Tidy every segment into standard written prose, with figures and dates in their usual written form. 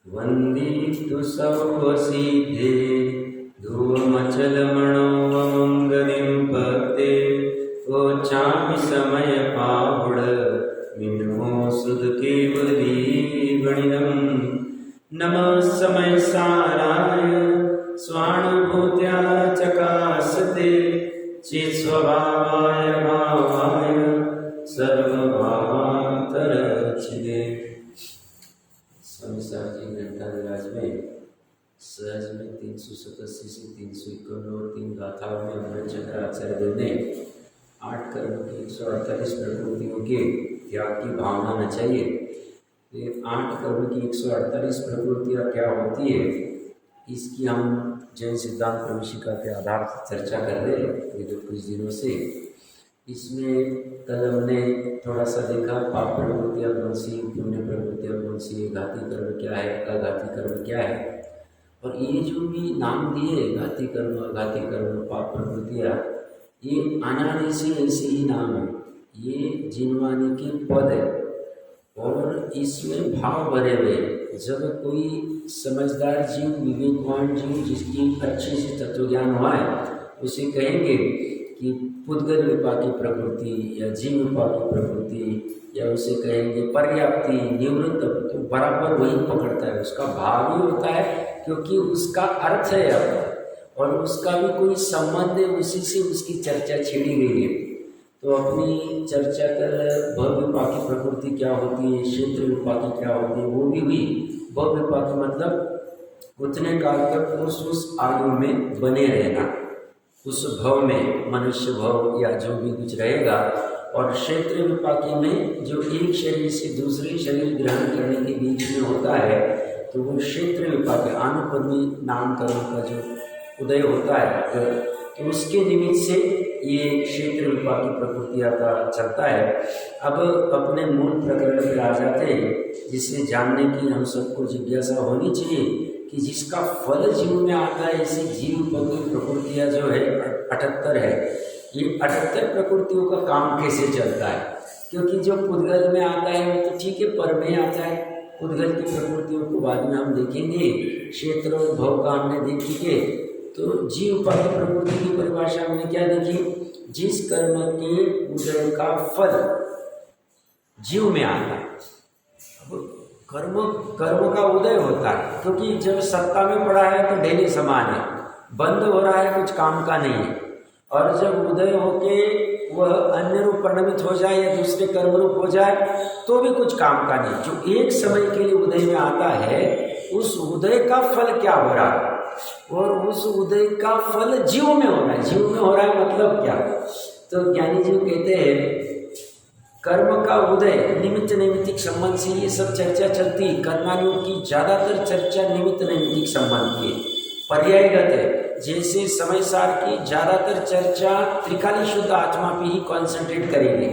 वन्दितु सर्वसिद्धे ध्रुवमचलमणोऽमङ्गलिं पते ओचामि समयपाहुड मिन्मो सुधकेवली गणिनम् नमः समयसाराय स्वानुभूत्या चकासते चित्स्वभावाय भावाय सर्वभावान्तरच्छिदे। स्वामी साहब जी घंटा विराज में सहज में 387 से 351 और 3 गाथाओं में हमारे शंकराचार्य देव ने 8 कर्म की 148 प्रकृतियों के त्याग की भावना न चाहिए। ये 8 कर्म की 148 प्रकृतियाँ क्या होती है, इसकी हम जैन सिद्धांत प्रविशिका के आधार से चर्चा कर रहे हैं विगत कुछ दिनों से। इसमें कल हमने थोड़ा सा देखा पाप प्रवृत्तियाँ कौन सी, पुण्य प्रवृत्तियाँ कौन सी, घाती कर्म क्या है, अघाती कर्म क्या है। और ये जो भी नाम दिए घाती कर्म, अघाती कर्म, पाप प्रवृत्तियाँ, ये अनादि से ऐसे ही नाम है। ये जिनवानी के पद है और इसमें भाव भरे हुए। जब कोई समझदार जीव, विवेकवान जीव, जिसकी अच्छे से तत्वज्ञान हुआ है, उसे कहेंगे कि पुद्गल विपाकी प्रकृति या जीव विपाकी प्रकृति, या उसे कहेंगे पर्याप्ति, निवृत्त, तो बराबर वही पकड़ता है। उसका भाव ही होता है क्योंकि उसका अर्थ है अब, और उसका भी कोई संबंध है, उसी से उसकी चर्चा छेड़ी गई है। तो अपनी चर्चा कर भव विपाकी प्रकृति क्या होती है, क्षेत्र विपाकी क्या होती है, वो भी हुई। भव विपाकी मतलब उतने काल तक उस आयु में बने रहना, उस भव में, मनुष्य भव या जो भी कुछ रहेगा। और क्षेत्र विपाकी में जो एक शरीर से दूसरे शरीर ग्रहण करने के बीच में होता है, तो वो क्षेत्र विपाकी आनुपदी नामकरण का जो उदय होता है, तो उसके निमित्त से ये क्षेत्र विपाकी प्रकृतियाँ का चलता है। अब अपने मूल प्रकरण पर आ जाते हैं, जिसे जानने की हम सबको जिज्ञासा होनी चाहिए कि जिसका फल जीव में आता है, ऐसी जीव प्रकृतियाँ जो है 78 है। ये 78 प्रकृतियों का काम कैसे चलता है, क्योंकि जो पुद्गल में आता है वो तो ठीक है, पर में आता है। पुद्गल की प्रकृतियों को बाद में हम देखेंगे, क्षेत्र और भव का हमने देखी के। तो जीव उपाधि प्रकृति की परिभाषा हमने क्या देखी, जिस कर्म के उदय का फल जीव में आता है। अब कर्म का उदय होता है, क्योंकि जब सत्ता में पड़ा है तो ढेली समान है, बंद हो रहा है कुछ काम का नहीं है। और जब उदय होके वह अन्य रूप परिणमित हो जाए या दूसरे कर्म रूप हो जाए तो भी कुछ काम का नहीं। जो एक समय के लिए उदय में आता है, उस उदय का फल क्या हो रहा है, और उस उदय का फल जीव में हो रहा है। जीव में हो रहा है मतलब क्या, तो ज्ञानी जी कहते हैं कर्म का उदय निमित्त नैमित्तिक संबंध से ये सब चर्चा चलती। कर्मानुयोग की ज्यादातर चर्चा निमित्त नैमित्तिक संबंध की पर्यायगत है। जैसे समय सार की ज्यादातर चर्चा त्रिकाली शुद्ध आत्मा पे ही कॉन्सेंट्रेट करेंगे,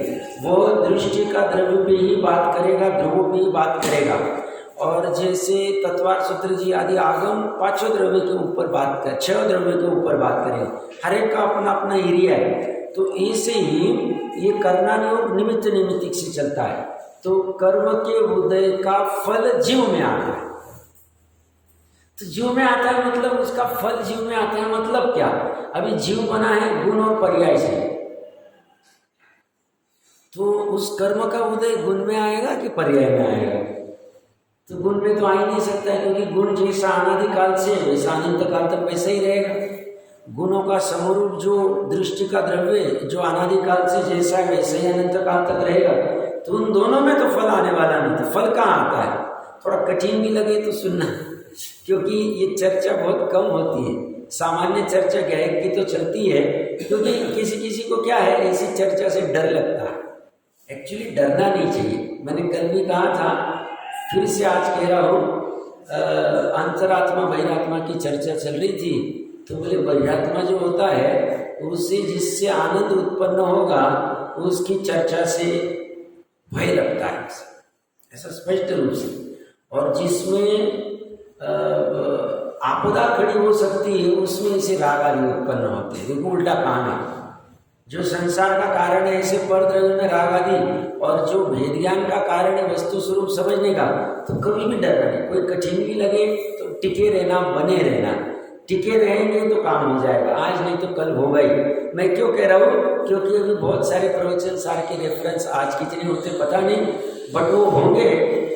वो दृष्टि का द्रव्य पे ही बात करेगा, ध्रुवों पे ही बात करेगा। और जैसे तत्वार सूत्र जी आदि आगम 5 द्रव्य के ऊपर बात कर, 6 द्रव्य के ऊपर बात करेंगे। हर एक का अपना अपना एरिया है। तो ऐसे ही ये कर्मानुयोग निमित्त नैमित्तिक से चलता है। तो कर्म के उदय का फल जीव में आता है। तो जीव में आता है मतलब उसका फल जीव में आता है मतलब क्या, अभी जीव बना है गुण और पर्याय से, तो उस कर्म का उदय गुण में आएगा कि पर्याय में आएगा। तो गुण में तो आ ही नहीं सकता है, क्योंकि गुण जैसा अनादिकाल से वैसा अनंत काल तक वैसा ही रहेगा। गुणों का समरूप जो दृष्टि का द्रव्य जो अनादिकाल से जैसा है वैसे ही अनंत काल तक रहेगा। तो उन दोनों में तो फल आने वाला नहीं। तो फल कहाँ आता है, थोड़ा कठिन भी लगे तो सुनना, क्योंकि ये चर्चा बहुत कम होती है। सामान्य चर्चा गायक की तो चलती है, क्योंकि किसी किसी को क्या है, ऐसी चर्चा से डर लगता है। एक्चुअली डरना नहीं चाहिए। मैंने कल भी कहा था, फिर से आज कह रहा हूँ, अंतरात्मा बहिरात्मा की चर्चा चल रही थी। तो बोले बहिरात्मा जो होता है उससे जिससे आनंद उत्पन्न होगा उसकी चर्चा से भय लगता है, ऐसा स्पष्ट रूप से। और जिसमें आपदा खड़ी हो सकती है उसमें इसे राग आदि उत्पन्न होते हैं। देखो उल्टा काम है, जो संसार का कारण है ऐसे परद्रव्य में राग आदि, और जो भेद ज्ञान का कारण है वस्तु स्वरूप समझने का, तो कभी भी डरना नहीं। कोई कठिन भी लगे तो टिके रहना, बने रहना। टिके रहेंगे तो काम हो जाएगा, आज नहीं तो कल होगा ही। मैं क्यों कह रहा हूँ, क्योंकि अभी बहुत सारे प्रवचन सार के रेफरेंस आज कितने होते पता नहीं, बट वो होंगे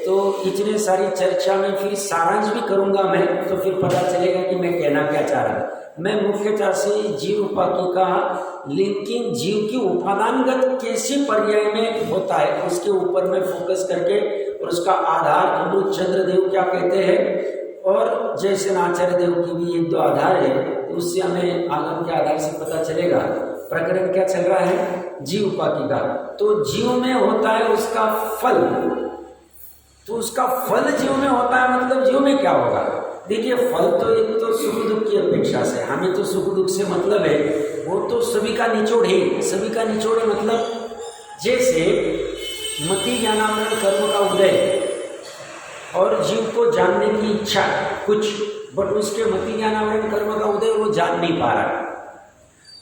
तो इतने सारी चर्चा में फिर सारांश भी करूंगा मैं, तो फिर पता चलेगा कि मैं कहना क्या चाह रहा था। मैं मुख्यतः से जीव उपाधि का लिंकिंग जीव की उपादानगत कैसी पर्याय में होता है उसके ऊपर मैं फोकस करके, और उसका आधार अमृत चंद्रदेव क्या कहते हैं, और जैसे आचार्य देव की भी एक दो आधार है, तो उससे हमें आगम के आधार से पता चलेगा प्रकरण क्या चल रहा है जीव उपाधि का। तो जीव में होता है उसका फल, तो उसका फल जीव में होता है, मतलब जीव में क्या होगा। देखिए फल तो एक तो सुख दुख की अपेक्षा से, हमें तो सुख दुख से मतलब है, वो तो सभी का निचोड़ है, सभी का निचोड़ है। मतलब जैसे मति ज्ञानामरण कर्म का उदय और जीव को जानने की इच्छा कुछ, बट उसके मति ज्ञानावरण कर्म का उदय वो जान नहीं पा रहा,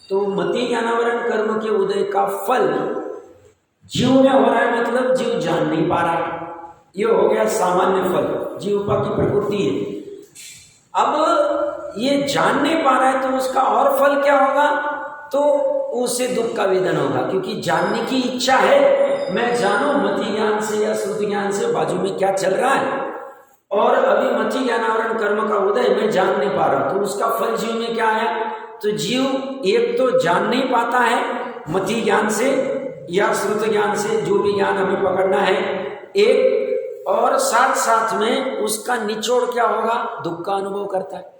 तो मति ज्ञानावरण कर्म के उदय का फल जीव में हो रहा है, मतलब जीव जान नहीं पा रहा। ये हो गया सामान्य फल, जीवपा की प्रकृति है। अब ये जान नहीं पा रहा है तो उसका और फल क्या होगा, तो उसे दुख का वेदन होगा, क्योंकि जानने की इच्छा है, मैं जानूं मति ज्ञान से या श्रुति ज्ञान से बाजू में क्या चल रहा है, और अभी मति ज्ञानावरण कर्म का उदय मैं जान नहीं पा रहा, तो उसका फल जीव में क्या आया, तो जीव एक तो जान नहीं पाता है मति ज्ञान से या श्रुति ज्ञान से, जो भी ज्ञान हमें पकड़ना है एक, और साथ साथ में उसका निचोड़ क्या होगा, दुख का अनुभव करता है,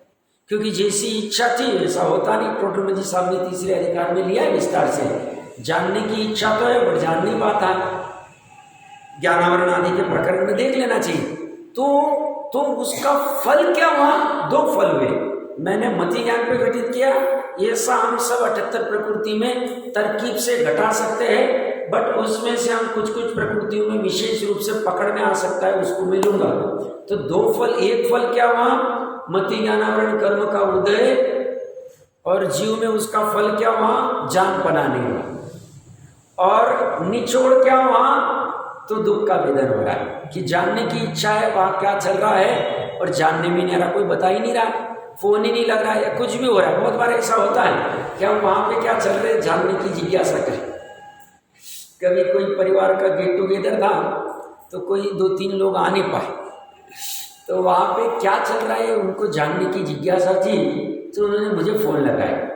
क्योंकि जैसी इच्छा थी वैसा होता नहीं। टोटल जी साहब ने तीसरे अधिकार में लिया है विस्तार से, जानने की इच्छा तो है बट जान नहीं पाता है, ज्ञानावरण आदि के प्रकरण में देख लेना चाहिए। तो उसका फल क्या हुआ, दो फल हुए, मैंने मति ज्ञान पे घटित किया, ऐसा हम सब 78 प्रकृति में तरकीब से घटा सकते हैं, बट उसमें से हम कुछ कुछ प्रकृतियों में विशेष रूप से पकड़ में आ सकता है, उसको मैं लूंगा। तो दो फल, एक फल क्या हुआ, मति ज्ञानावरण कर्म का उदय, और जीव में उसका फल क्या हुआ, जान पना नहीं हुआ, और निचोड़ क्या हुआ, तो दुख का वेदन हो रहा है कि जानने की इच्छा है वहां क्या चल रहा है, और जानने में नहीं आ रहा, कोई बता ही नहीं रहा, फोन ही नहीं लग रहा है, या कुछ भी हो रहा है। बहुत बार ऐसा होता है कि हम वहां पे क्या चल रहे हैं जानने की जिज्ञासा करें। कभी कोई परिवार का गेट टुगेदर था, तो कोई 2-3 लोग आ नहीं पाए, तो वहां पे क्या चल रहा है उनको जानने की जिज्ञासा थी, तो उन्होंने मुझे फोन लगाया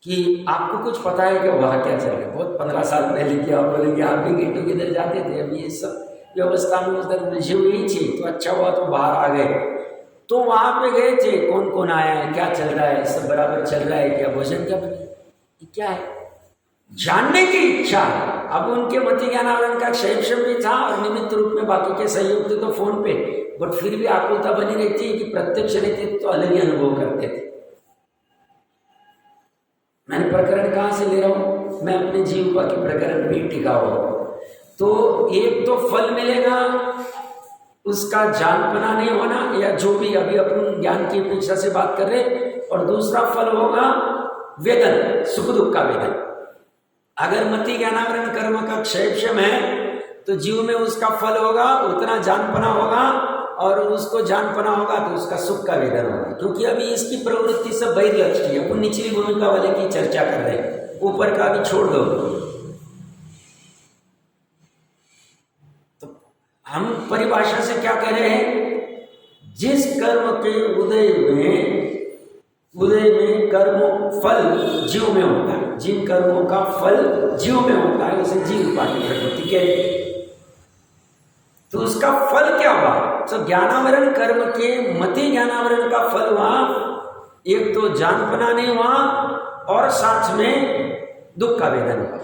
कि आपको कुछ पता है कि वहाँ क्या चल रहा है। बहुत 15 साल पहले किया, बोले कि आप भी गेट टुगेदर जाते थे, अभी ये सब व्यवस्था में उधर उलझे हुई थी, तो अच्छा हुआ तो बाहर आ गए। तो वहां पे गए थे, कौन कौन आया है, क्या चल रहा है, सब बराबर चल रहा है क्या, भोजन क्या बने, क्या है, जानने की इच्छा। अब उनके मति ज्ञानावरण का क्षयक्षम भी था और निमित्त रूप में बाकी के सहयोग थे तो फोन पे, बट फिर भी आकुलता बनी रहती है कि प्रत्यक्ष रहते तो अलग ही अनुभव करते थे। मैंने प्रकरण कहाँ से ले रहा हूँ, मैं अपने जीविका के प्रकरण में टिका हुआ। तो एक तो फल मिलेगा उसका जानपना नहीं होना, या जो भी अभी अपन ज्ञान की अपेक्षा से बात कर रहे, और दूसरा फल होगा वेदन, सुख दुख का वेदन। अगर मति ज्ञानावरण कर्म का क्षयक्षम है तो जीव में उसका फल होगा, उतना जानपना होगा, और उसको जानपना होगा तो उसका सुख का वेदन होगा, क्योंकि अभी इसकी प्रवृत्ति सब बहिर्लक्ष्य है। वो निचली भूमिका वाले की चर्चा कर रहे हैं, ऊपर का भी छोड़ दो। तो हम परिभाषा से क्या कह रहे हैं, जिस कर्म के उदय में कर्म फल जीव में होता है, जिन कर्मों का फल जीव में होता है उसे जीव उपाधि प्रकृति कहते हैं। तो उसका फल क्या हुआ, तो ज्ञानावरण कर्म के मति ज्ञानावरण का फल हुआ, एक तो जानपना नहीं हुआ और साथ में दुख का वेदन हुआ।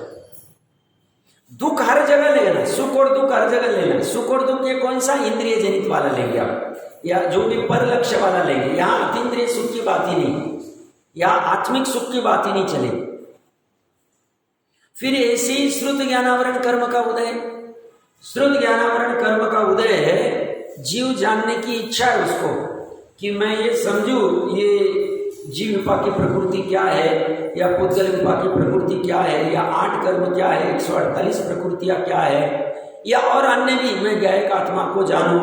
दुख हर जगह लेना, सुख और दुख हर जगह लेना। सुख और दुख ये कौन सा इंद्रिय जनित वाला लेंगे आप, या जो भी पर लक्ष्य वाला लेंगे। यहाँ अतीन्द्रिय सुख की बात ही नहीं, या आत्मिक सुख की बात ही नहीं चले। फिर ऐसे ही श्रुत ज्ञानावरण कर्म का उदय, श्रुत ज्ञानावरण कर्म का उदय है, जीव जानने की इच्छा है उसको कि मैं ये समझू, ये जीव विपाक की प्रकृति क्या है, या पुद्गल विपाक की प्रकृति क्या है, या 8 कर्म क्या है, 148 प्रकृतियाँ क्या है, या और अन्य भी, मैं गायक आत्मा को जानूं,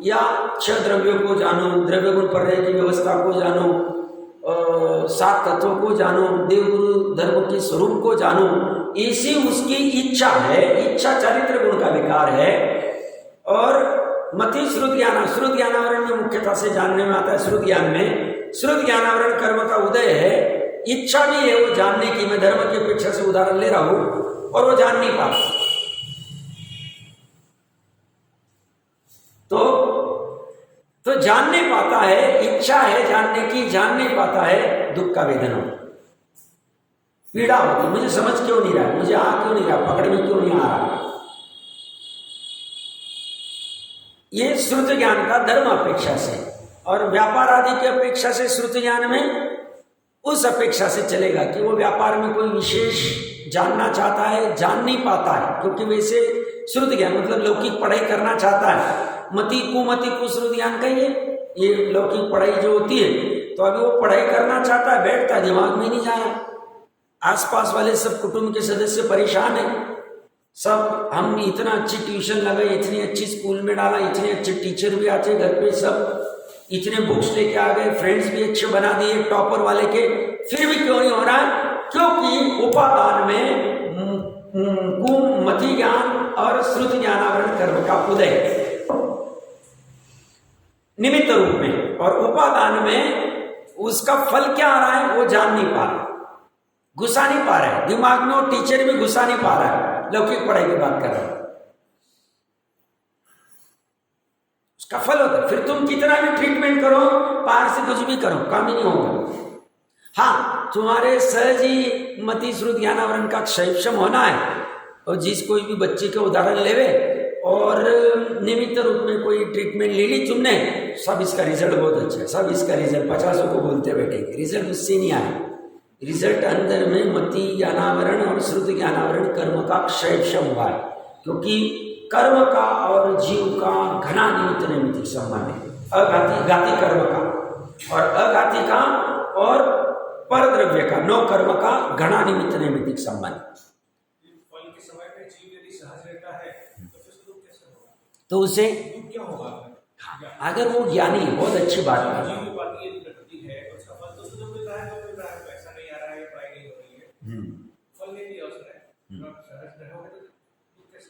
या 6 द्रव्यों को जानूं, द्रव्य गुण पर्याय की व्यवस्था को जानूं, 7 तत्वों को जानूं, देवगुरु धर्म के स्वरूप को जानूं, ऐसी उसकी इच्छा है। इच्छा चारित्र गुण का विकार है। और मति श्रुत ज्ञान, श्रुत ज्ञानावरण में मुख्यतः से जानने में आता है। श्रुत ज्ञान में श्रुत ज्ञानावरण कर्म का उदय है। इच्छा भी है वो जानने की, मैं धर्म की अपेक्षा से उदाहरण ले रहा हूं, और वो जान नहीं पाता। तो जान नहीं पाता है, इच्छा है जानने की, जान नहीं पाता है, दुख का वेदना, पीड़ा होती, मुझे समझ क्यों नहीं रहा, मुझे आ क्यों नहीं रहा, पकड़ में क्यों नहीं आ रहा। ये श्रुत ज्ञान का धर्म अपेक्षा से, और व्यापार आदि की अपेक्षा से श्रुत ज्ञान में उस अपेक्षा से चलेगा कि वो व्यापार में कोई विशेष जानना चाहता है, जान नहीं पाता है, क्योंकि वैसे श्रुत ज्ञान मतलब लौकिक पढ़ाई करना चाहता है। मति को श्रुत ज्ञान कहिए, ये लौकिक पढ़ाई जो होती है, तो अभी वो पढ़ाई करना चाहता है, बैठता है, दिमाग में नहीं जा रहा। आसपास वाले सब कुटुंब के सदस्य परेशान है, सब हम इतना अच्छी ट्यूशन लगाई, इतनी अच्छी स्कूल में डाला, इतने अच्छे टीचर भी आते घर पे, सब इतने बुक्स लेके आ गए, फ्रेंड्स भी अच्छे बना दिए टॉपर वाले के, फिर भी क्यों नहीं हो रहा है? क्योंकि उपादान में मति ज्ञान और श्रुत ज्ञानावरण कर्म का उदय निमित्त रूप में, और उपादान में उसका फल क्या आ रहा है वो जान नहीं पा रहा, घुसा नहीं पा रहा है दिमाग में, और टीचर भी घुसा नहीं पा रहा है। लौकिक पढ़ाई की बात कर रहा है, उसका फल होता है। फिर तुम कितना भी ट्रीटमेंट करो, बाहर से कुछ भी करो, काम ही नहीं होगा। हाँ, तुम्हारे सहज ही मति श्रुत ज्ञानावरण का क्षयक्षम होना है, और जिस कोई भी बच्चे का उदाहरण लेवे और निमित्त रूप में कोई ट्रीटमेंट ले ली तुमने, सब इसका रिजल्ट बहुत अच्छा है, सब इसका रिजल्ट 50 को बोलते बैठेंगे, रिजल्ट उससे नहीं आए। रिजल्ट अंदर में मति ज्ञानावरण और श्रुत ज्ञानावरण कर्म का क्षयक्षम हुआ है, क्योंकि कर्म का और जीव का घना निमित्त नैमित्तिक संबंध है। घाती कर्म का और अघाती का और पर द्रव्य का, नो कर्म का घना निमित्त नैमित्तिक संबंध। तो उसे क्या होगा? अगर वो ज्ञानी, बहुत अच्छी बात है,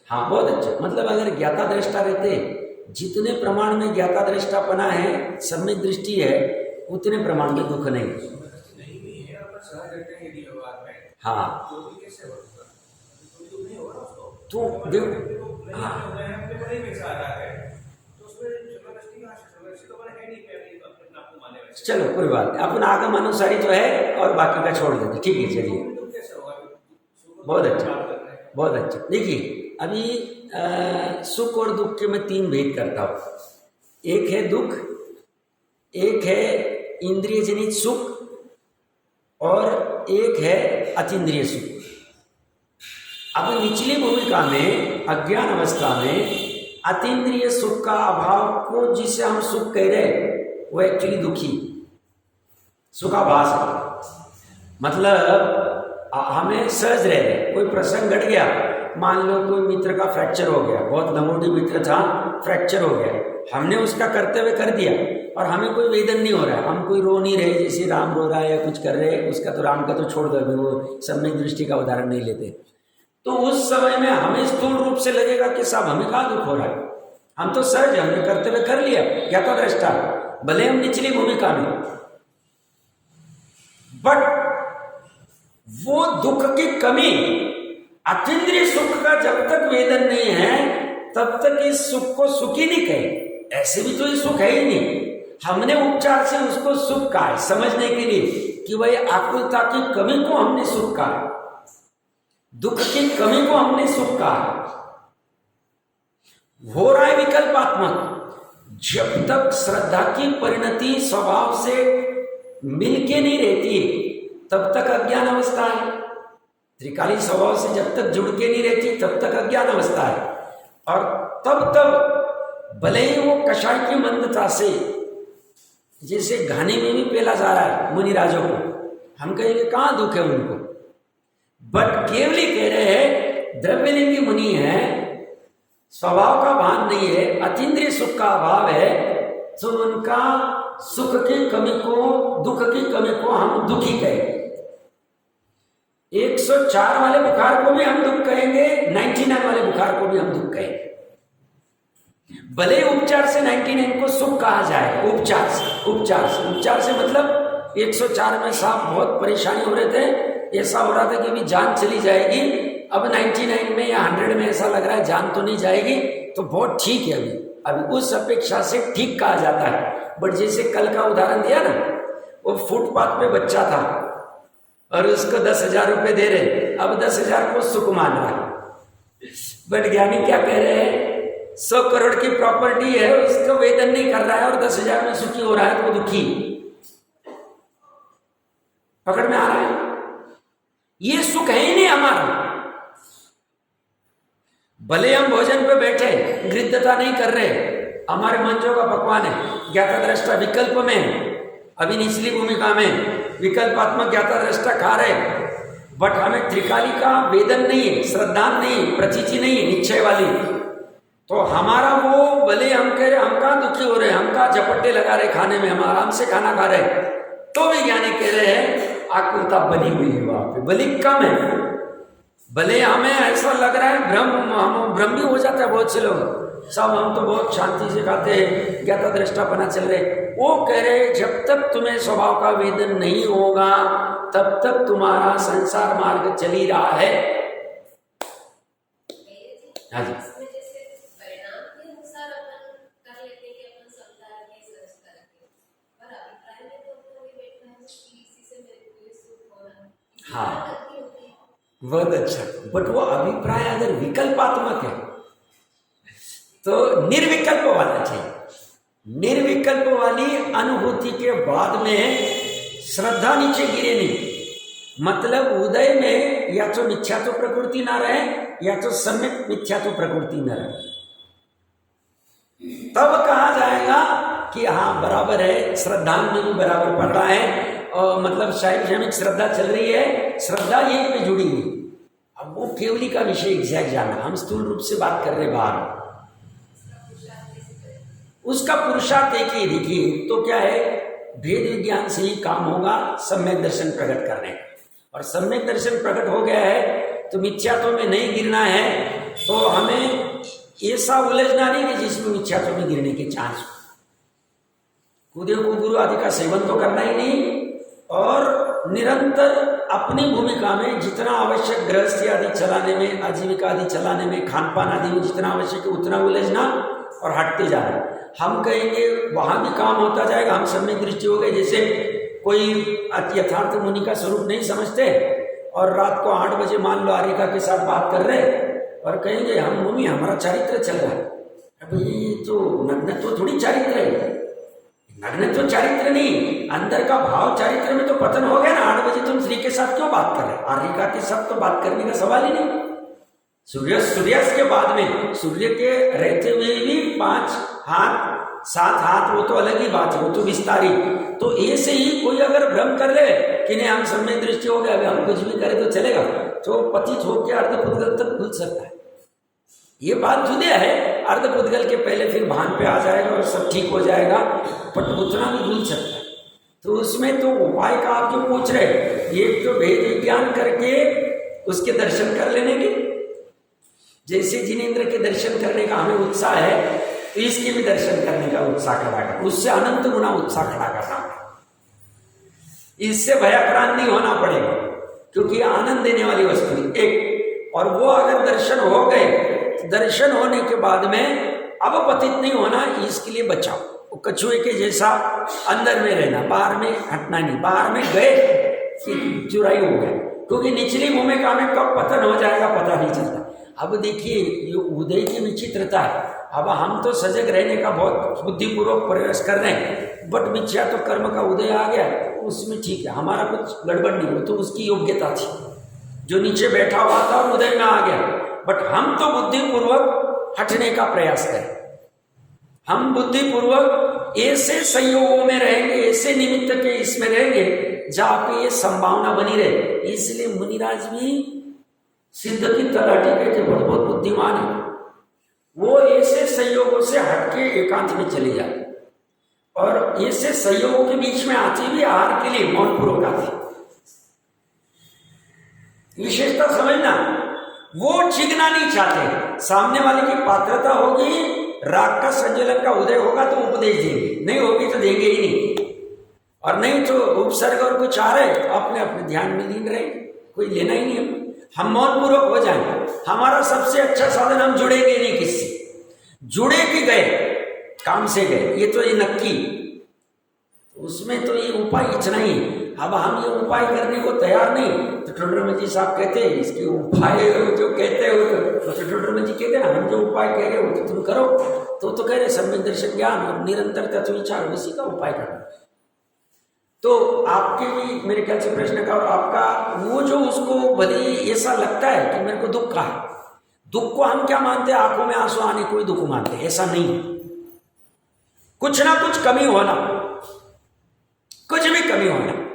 हाँ बहुत अच्छा, मतलब अगर ज्ञाता दृष्टा रहते, जितने प्रमाण में ज्ञाता दृष्टापना है, सम्यक दृष्टि है, उतने प्रमाण में दुख नहीं। हाँ तो देखो, हाँ चलो कोई बात नहीं, अपना आगम अनुसारी तो है, और बाकी का छोड़ देते, ठीक है चलिए, बहुत अच्छा बहुत अच्छा। देखिए अभी सुख और दुख के मैं 3 भेद करता हूँ। एक है दुख, एक है इंद्रिय जनित सुख, और एक है अतीन्द्रिय सुख। अब निचली भूमिका में, अज्ञान अवस्था में, अतीन्द्रिय सुख का अभाव को जिसे हम सुख कह रहे, वो एक्चुअली दुखी सुखाभास है। मतलब हमें सहज रह रहे, कोई प्रसंग घट गया, मान लो कोई मित्र का फ्रैक्चर हो गया, बहुत लंगोटी मित्र था, फ्रैक्चर हो गया, हमने उसका करते हुए कर दिया, और हमें कोई वेदन नहीं हो रहा है, हम कोई रो नहीं रहे, जैसे राम रो रहा है या कुछ कर रहे हैं, उसका तो राम का तो छोड़ दो, वो सम्यक दृष्टि का उदाहरण नहीं लेते। तो उस समय में हमें स्थूल रूप से लगेगा कि साहब हमें कहाँ दुख हो रहा है, हम तो सहज, हमने करते हुए कर लिया, ज्ञाता दृष्टा, भले हम निचली भूमिका में, बट वो दुख की कमी, अतीन्द्रिय सुख का जब तक वेदन नहीं है, तब तक इस सुख को सुख ही नहीं कहे। ऐसे भी तो ये सुख है ही नहीं, हमने उपचार से उसको सुख कहा है, समझने के लिए कि भाई आकुलता की कमी को हमने सुख कहा, दुख की कमी को हमने सुख कहा। हो रहा है विकल्पात्मक, जब तक श्रद्धा की परिणति स्वभाव से मिलके नहीं रहती है, तब तक अज्ञान अवस्था है। त्रिकाली स्वभाव से जब तक जुड़ के नहीं रहती, तब तक अज्ञान अवस्था है, और तब भले ही वो कषाय की मंदता से जैसे घाने में भी पेला जा रहा है मुनिराजों को, हम कहेंगे कहाँ दुख है उनको, बट केवली कह रहे हैं द्रव्यलिंगी मुनि है, स्वभाव का भान नहीं है, अतीन्द्रिय सुख का अभाव है, तो उनका सुख की कमी को, दुख की कमी को हम दुखी कहेंगे। 104 वाले बुखार को भी हम दुख कहेंगे, 99 वाले बुखार को भी हम दुख कहेंगे। भले उपचार से 99 को सुख कहा जाए, उपचार से मतलब 104 में साहब बहुत परेशानी हो रहे थे, ऐसा हो रहा था कि अभी जान चली जाएगी, अब 99 में या 100 में ऐसा लग रहा है जान तो नहीं जाएगी, तो बहुत ठीक है अभी उस अपेक्षा से ठीक कहा जाता है। बट जैसे कल का उदाहरण दिया ना, वो फुटपाथ पे बच्चा था और उसको 10,000 रुपए दे रहे, अब 10,000 को सुख मान रहा है। बट ज्ञानी क्या कह रहे हैं, 100 करोड़ की प्रॉपर्टी है, उसको वेदन नहीं कर रहा है और 10,000 में सुखी हो रहा है, तो वो दुखी। पकड़ में आ रहा है, ये सुख है ही नहीं हमारा। भले हम भोजन पे बैठे, गृद्धता नहीं कर रहे, हमारे मंचों का पकवान है, ज्ञाता दृष्टा विकल्प में, अभी निचली भूमिका में विकल्पात्मक ज्ञाता दृष्टा खा रहे, बट हमें त्रिकाली का वेदन नहीं है, श्रद्धान नहीं, प्रतीति नहीं, निश्चय वाली, तो हमारा वो भले हम कह रहे हम कहाँ दुखी हो रहे, हम कहाँ झपट्टे लगा रहे खाने में, हम आराम से खाना खा रहे, तो भी ज्ञानी कह रहे हैं आकुलता बनी हुई है, वहां पे बलि कम है। भले हमें ऐसा लग रहा है भ्रम भी हो जाता है बहुत से लोग, सब हम तो बहुत शांति से खाते हैं, ज्ञाता दृष्टा पना चल रहे, वो कह रहे जब तक तुम्हें स्वभाव का वेदन नहीं होगा तब तक तुम्हारा संसार मार्ग चल ही रहा है। हाँ जी, हाँ बहुत अच्छा, बट वो अभिप्राय अगर विकल्पात्मक है तो निर्विकल्प वाला चाहिए। निर्विकल्प वाली अनुभूति के बाद में श्रद्धा नीचे गिरे नहीं, मतलब उदय में या तो मिथ्या तो प्रकृति ना रहे या तो सम्यक मिथ्या तो प्रकृति न रहे, तब कहा जाएगा कि हाँ बराबर है, श्रद्धांग में भी बराबर पड़ रहा है, और मतलब शैक्षणिक श्रद्धा चल रही है, श्रद्धा एक में जुड़ी हुई। अब वो केवली का विषय एग्जैक्ट जाना, हम स्थूल रूप से बात कर रहे बाहर, उसका पुरुषार्थ एक ही। देखिए तो क्या है, भेद विज्ञान से ही काम होगा सम्यक दर्शन प्रकट करने का, और सम्यक दर्शन प्रकट हो गया है तो मिथ्यात्व में नहीं गिरना है, तो हमें ऐसा उलझना नहीं कि जिसमें मिथ्यात्व में गिरने के चांस। कूदे को गुरु आदि का सेवन तो करना ही नहीं, और निरंतर अपनी भूमिका में जितना आवश्यक गृहस्थी आदि चलाने में, आजीविका आदि चलाने में, खान पान आदि में जितना आवश्यक है उतना उलझना और हटते जाना। हम कहेंगे वहां भी काम होता जाएगा, हम सम्यक दृष्टि हो गए, जैसे कोई यथार्थ मुनि का स्वरूप नहीं समझते और रात को 8 बजे मान लो आरिका के साथ बात कर रहे और कहेंगे हम मुनि हमारा चारित्र चल रहा है। अब ये तो नग्न तो थोड़ी चारित्र है, नग्न तो चारित्र नहीं, अंदर का भाव चारित्र में तो पतन हो गया ना। 8 बजे तुम स्त्री के साथ क्यों बात कर रहे, आरिका के साथ तो बात करने का सवाल ही नहीं। सूर्यास्त के बाद में, सूर्य के रहते हुए भी 5 हाथ 7 हाथ वो तो अलग ही बात है, वो तो विस्तारी। तो ऐसे ही कोई अगर भ्रम कर ले कि नहीं हम सम्यक दृष्टि हो गया, अभी हम कुछ भी करें तो चलेगा, तो पतित होकर अर्धपुद्गल तक भूल सकता है। ये बात जुदे है, अर्धपुद्गल के पहले फिर भान पे आ जाएगा और सब ठीक हो जाएगा, बट उतना भी भूल सकता है। तो उसमें तो उपाय का आप जो पूछ रहे, एक तो भेद विज्ञान करके उसके दर्शन कर लेने के, जैसे जिनेंद्र के दर्शन करने का हमें उत्साह है तो इसके भी दर्शन करने का उत्साह खड़ा करना, उससे अनंत गुना उत्साह खड़ा करना, इससे भयाक्रांत नहीं होना पड़ेगा, क्योंकि आनंद देने वाली वस्तु एक। और वो अगर दर्शन हो गए, दर्शन होने के बाद में अब पतित नहीं होना, इसके लिए बचाओ। वो कछुए के जैसा अंदर में रहना, बाहर में हटना नहीं, बाहर में गए कि चुराई हो गए, क्योंकि निचली भूमिका में कब पतन हो जाएगा पता नहीं चलता। अब देखिए ये उदय की विचित्रता है, अब हम तो सजग रहने का बहुत बुद्धिपूर्वक प्रयास कर रहे हैं, बट मिथ्या तो कर्म का उदय आ गया, उसमें ठीक है, हमारा कुछ गड़बड़ नहीं हो, तो उसकी योग्यता थी, जो नीचे बैठा हुआ था उदय में आ गया, बट हम तो बुद्धिपूर्वक हटने का प्रयास करें, हम बुद्धिपूर्वक ऐसे संयोगों में रहेंगे, ऐसे निमित्त के इसमें रहेंगे जहां पे ये संभावना बनी रहे। इसलिए मुनिराज भी सिद्ध की तलाटी के बहुत बहुत बुद्धिमान है, वो ऐसे संयोगों से हटके एकांत में चले जाते और ऐसे संयोगों के बीच में आते भी आहार के लिए मौन पूर्वक आते। विशेषता समझना, वो चिगना नहीं चाहते, सामने वाले की पात्रता होगी, राग का संजलन का उदय होगा तो उपदेश देंगे, नहीं होगी तो देंगे ही नहीं, और नहीं तो उपसर्ग और कुछ आ रहे अपने अपने ध्यान में लीन रहे, कोई लेना ही नहीं। हम मौन पूर्वक हो जाएंगे, हमारा सबसे अच्छा साधन, हम जुड़ेंगे नहीं किससे, जुड़े कि गए काम से गए, ये तो ये नक्की, उसमें तो ये उपाय इतना ही। अब हम ये उपाय करने को तैयार नहीं, तो टुंडरमल जी साहब कहते हैं इसके उपाय जो कहते हो तो टुंडरमल जी कहते हैं ना, हम जो उपाय कह रहे हो तो तुम करो, तो कह रहे सम्यक दर्शन ज्ञान और निरंतर तत्व विचार, उसी का उपाय करना। तो आपके भी मेरे ख्याल से प्रश्न का और आपका वो जो उसको भले ऐसा लगता है कि मेरे को दुख का है, दुख को हम क्या मानते हैं, आंखों में आंसू आने कोई दुख मानते हैं, ऐसा नहीं, कुछ ना कुछ कमी होना, कुछ भी कमी होना।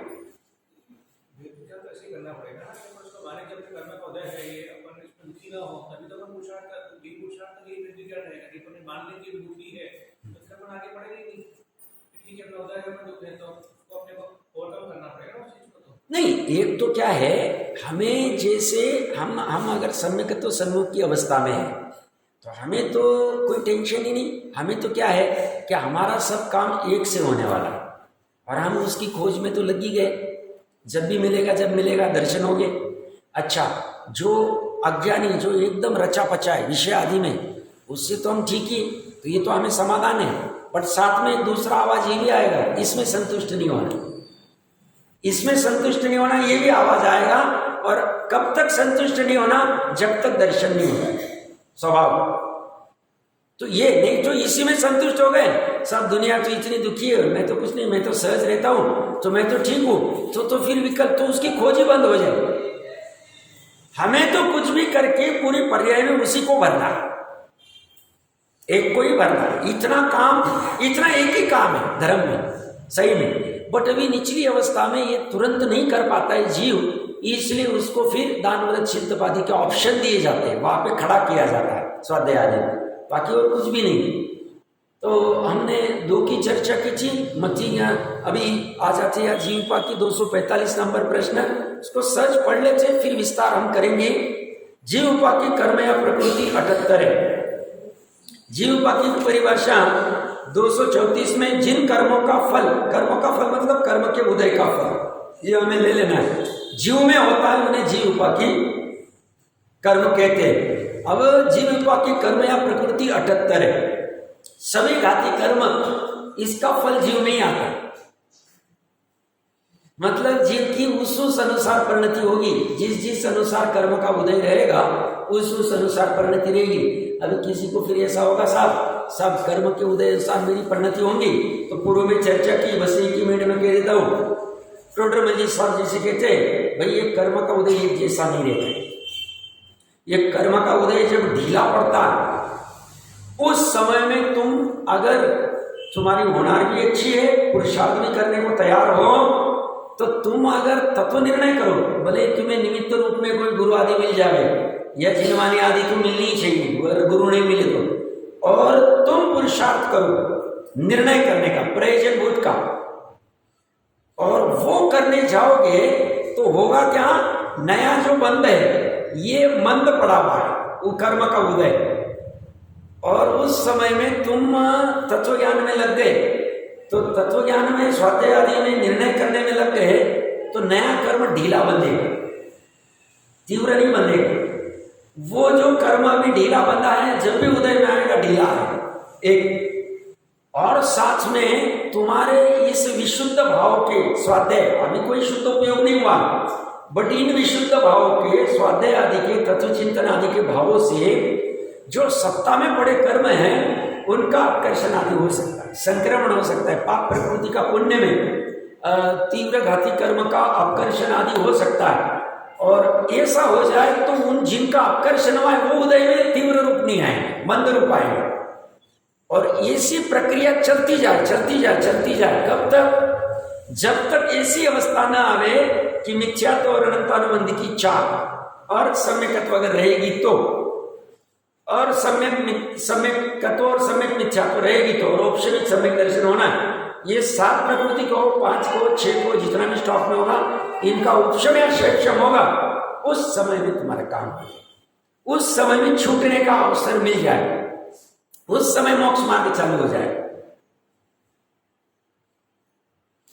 नहीं, एक तो क्या है, हमें जैसे हम अगर सम्यक तो सन्मुख की अवस्था में है तो हमें तो कोई टेंशन ही नहीं, हमें तो क्या है कि हमारा सब काम एक से होने वाला है और हम उसकी खोज में तो लगी गए, जब भी मिलेगा जब मिलेगा दर्शन हो गए। अच्छा, जो अज्ञानी जो एकदम रचा पचा है विषय आदि में, उससे तो हम ठीक ही, तो ये तो हमें समाधान है, बट साथ में दूसरा आवाज ये भी आएगा, इसमें संतुष्ट नहीं होना, इसमें संतुष्ट नहीं होना, ये भी आवाज आएगा। और कब तक संतुष्ट नहीं होना, जब तक दर्शन नहीं होता स्वभाव। तो ये नहीं तो इसी में संतुष्ट हो गए, सब दुनिया तो इतनी दुखी है, मैं तो कुछ नहीं, मैं तो सहज रहता हूं, तो मैं तो ठीक हूं, तो फिर विकल्प तो उसकी खोज ही बंद हो जाए। हमें तो कुछ भी करके पूरी पर्याय में उसी को भरना है, एक को ही भरना है, इतना काम, इतना एक ही काम है धर्म में, सही में। बट अभी निचली अवस्था में ये तुरंत नहीं कर पाता है जीव, इसलिए उसको फिर दानवरत सिद्धपादी के ऑप्शन दिए जाते हैं, वहां पे खड़ा किया जाता है स्वाध्याय आदि में, बाकी और कुछ भी नहीं। तो हमने दो की चर्चा की थी, मती अभी आ जाते हैं जीवपा की 245 नंबर प्रश्न, उसको सर्च पढ़ लेते, फिर विस्तार हम करेंगे। जीवपा की कर्म या प्रकृति 78 है। जीवपा की परिभाषा 234 में, जिन कर्मों का फल मतलब कर्म के उदय का फल, ये हमें ले लेना है, जीव में होता है, उन्हें जीवपा की कर्म कहते हैं। अब जीवपा की कर्म या प्रकृति 78 है। सभी घाती कर्म, इसका फल जीव में ही आता है, मतलब जीव की उस अनुसार परिणति होगी, जिस अनुसार कर्म का उदय रहेगा उस अनुसार परिणति रहेगी। अभी किसी को फिर ऐसा होगा, सब कर्म के उदय अनुसार मेरी परिणति होंगी, तो पूर्व में चर्चा की, बस एक ही मिनट में कह देता हूं। टोडरमल जी साहब जैसे कहते हैं, भाई ये कर्म का उदय एक जैसा नहीं रहता है, ये कर्म का उदय जब ढीला पड़ता है उस समय में तुम अगर तुम्हारी होनार भी अच्छी है, पुरुषार्थ भी करने को तैयार हो, तो तुम अगर तत्व निर्णय करो, भले तुम्हें निमित्त रूप में कोई गुरु आदि मिल जाए या जिनवानी आदि तो मिलनी ही चाहिए, अगर गुरु नहीं मिले तो, और तुम पुरुषार्थ करो निर्णय करने का, प्रयोजन बोध का, और वो करने जाओगे तो होगा क्या, नया जो बंद है ये मंद पड़ा हुआ है, वो कर्म का उदय, और उस समय में तुम तत्व ज्ञान में लग गए, तो तत्व ज्ञान में स्वाध्याय आदि में निर्णय करने में लग गए, तो नया कर्म ढीला बंधेगा, तीव्र नहीं बंधेगा। वो जो कर्म अभी ढीला बंधा है, जब भी उदय में आएगा ढीला है एक, और साथ में तुम्हारे इस विशुद्ध भाव के स्वाध्याय, अभी कोई शुद्ध उपयोग नहीं हुआ, बट इन विशुद्ध भाव के स्वाध्याय आदि के, तत्व चिंतन आदि के भावों से जो सत्ता में पड़े कर्म हैं उनका आकर्षण आदि हो सकता है, संक्रमण हो सकता है, पाप प्रकृति का पुण्य में तीव्र घाती कर्म का आकर्षण आदि हो सकता है। और ऐसा हो जाए तो उन जिनका आकर्षण हुआ है वो उदय में तीव्र रूप नहीं आएंगे, मंद रूप आएंगे, और ऐसी प्रक्रिया चलती जाए चलती जाए चलती जाए। कब तक? जब तक ऐसी अवस्था न आवे कि मिथ्यात्व और अनंतानुबंध की चाह और सम्यकत्व अगर रहेगी तो, और सम्यकत्व और सम्यक मिथ्यात्व रहेगी तो, और औपशमिक सम्यक दर्शन होना, ये 7 प्रकृति को, 5 को, 6 को, जितना भी स्टॉक में होगा, इनका उपशम या शैक्षम होगा, उस समय में तुम्हारा काम हो, उस समय में छूटने का अवसर मिल जाए, उस समय मोक्ष मार्ग चालू हो जाए।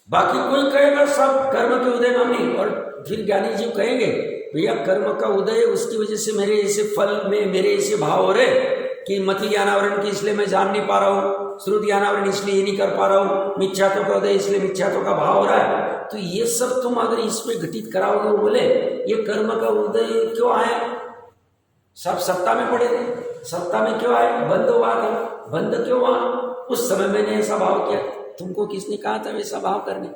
बाकी कोई कहेगा सब कर्म के उदय में नहीं, और फिर ज्ञानी जी कहेंगे भैया कर्म का उदय, उसकी वजह से मेरे ऐसे फल में मेरे ऐसे भाव हो रहे कि मति ज्ञानावरण की इसलिए मैं जान नहीं पा रहा हूँ, श्रुति ज्ञानावरण इसलिए ये नहीं कर पा रहा हूँ, मिथ्यात्व का उदय इसलिए मिथ्यात्व का भाव हो रहा है। तो ये सब तुम अगर इसमें घटित कराओगे, वो बोले ये कर्म का उदय क्यों आया? सब सत्ता में पड़े थे, सत्ता में क्यों आए? बंद हुआ था, बंद क्यों हुआ? उस समय मैंने ऐसा भाव किया। तुमको किसने कहा था वैसा भाव करने?